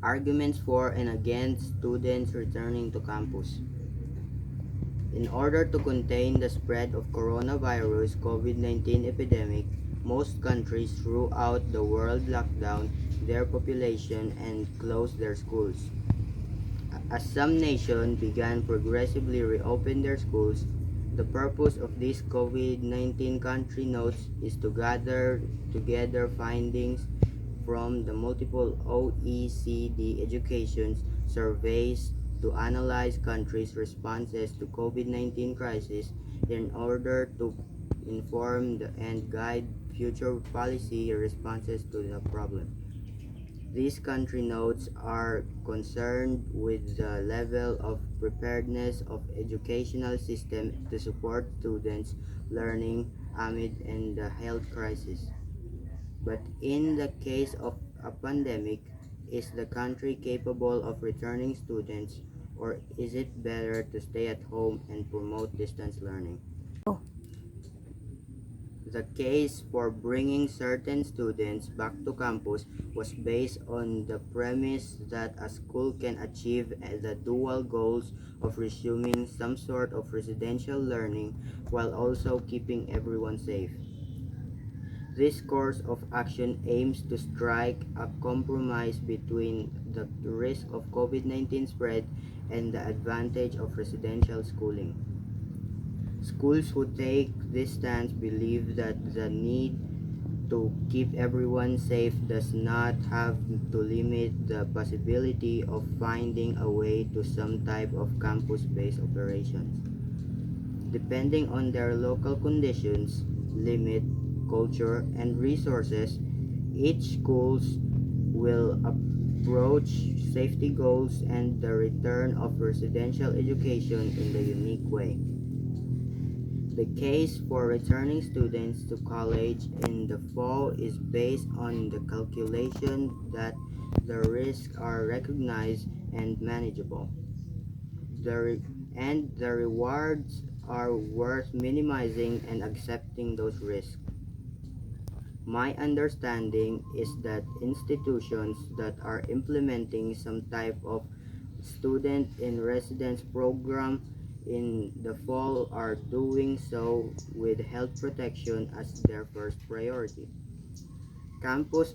Arguments for and against students returning to campus. In order to contain the spread of coronavirus COVID-19 epidemic, most countries throughout the world locked down their population and closed their schools. As some nations began progressively reopen their schools, the purpose of these COVID-19 country notes is to gather together findings from the multiple OECD education surveys to analyze countries' responses to COVID-19 crisis in order to inform and guide future policy responses to the problem. These country notes are concerned with the level of preparedness of educational system to support students' learning amid the health crisis. But in the case of a pandemic, is the country capable of returning students, or is it better to stay at home and promote distance learning? The case for bringing certain students back to campus was based on the premise that a school can achieve the dual goals of resuming some sort of residential learning while also keeping everyone safe. This course of action aims to strike a compromise between the risk of COVID-19 spread and the advantage of residential schooling. Schools who take this stance believe that the need to keep everyone safe does not have to limit the possibility of finding a way to some type of campus-based operations. Depending on their local conditions, limit, culture, and resources, each schools will approach safety goals and the return of residential education in the unique way. The case for returning students to college in the fall is based on the calculation that the risks are recognized and manageable. The re- and the rewards are worth minimizing and accepting those risks. My understanding is that institutions that are implementing some type of student in residence program in the fall are doing so with health protection as their first priority. Campus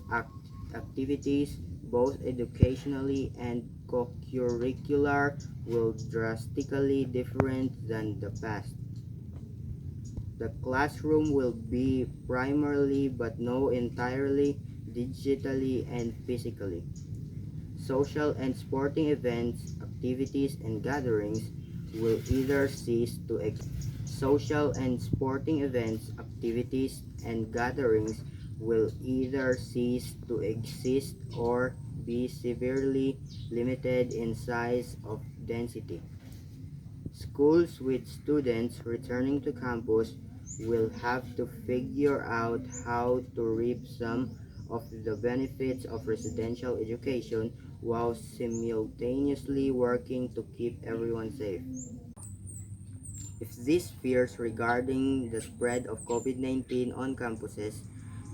activities, both educationally and co-curricular, will drastically different than the past. The classroom will be primarily but no entirely digitally and physically. Social and sporting events, activities, and gatherings will either cease to exist. Social and sporting events, activities, and gatherings will either cease to exist or be severely limited in size of density. Schools with students returning to campus will have to figure out how to reap some of the benefits of residential education while simultaneously working to keep everyone safe. If these fears regarding the spread of COVID-19 on campuses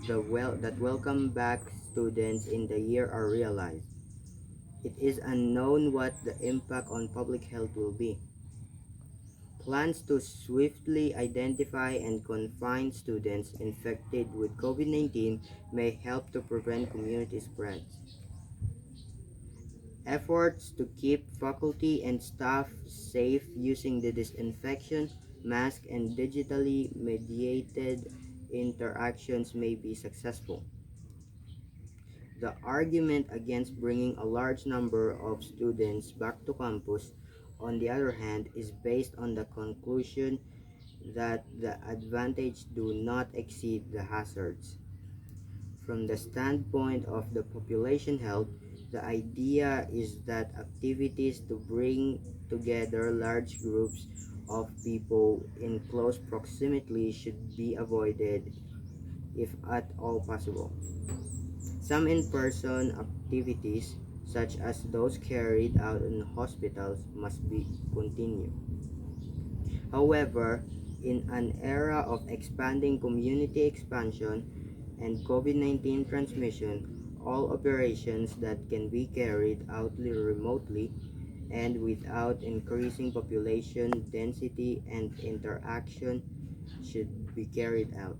that welcome back students in the year are realized, it is unknown what the impact on public health will be. Plans to swiftly identify and confine students infected with COVID-19 may help to prevent community spread. Efforts to keep faculty and staff safe using the disinfection, mask, and digitally mediated interactions may be successful. The argument against bringing a large number of students back to campus, on the other hand, is based on the conclusion that the advantages do not exceed the hazards. From the standpoint of the population health, the idea is that activities to bring together large groups of people in close proximity should be avoided if at all possible. Some in-person activities, such as those carried out in hospitals, must be continued. However, in an era of expanding community expansion and COVID-19 transmission, all operations that can be carried out remotely and without increasing population density and interaction should be carried out.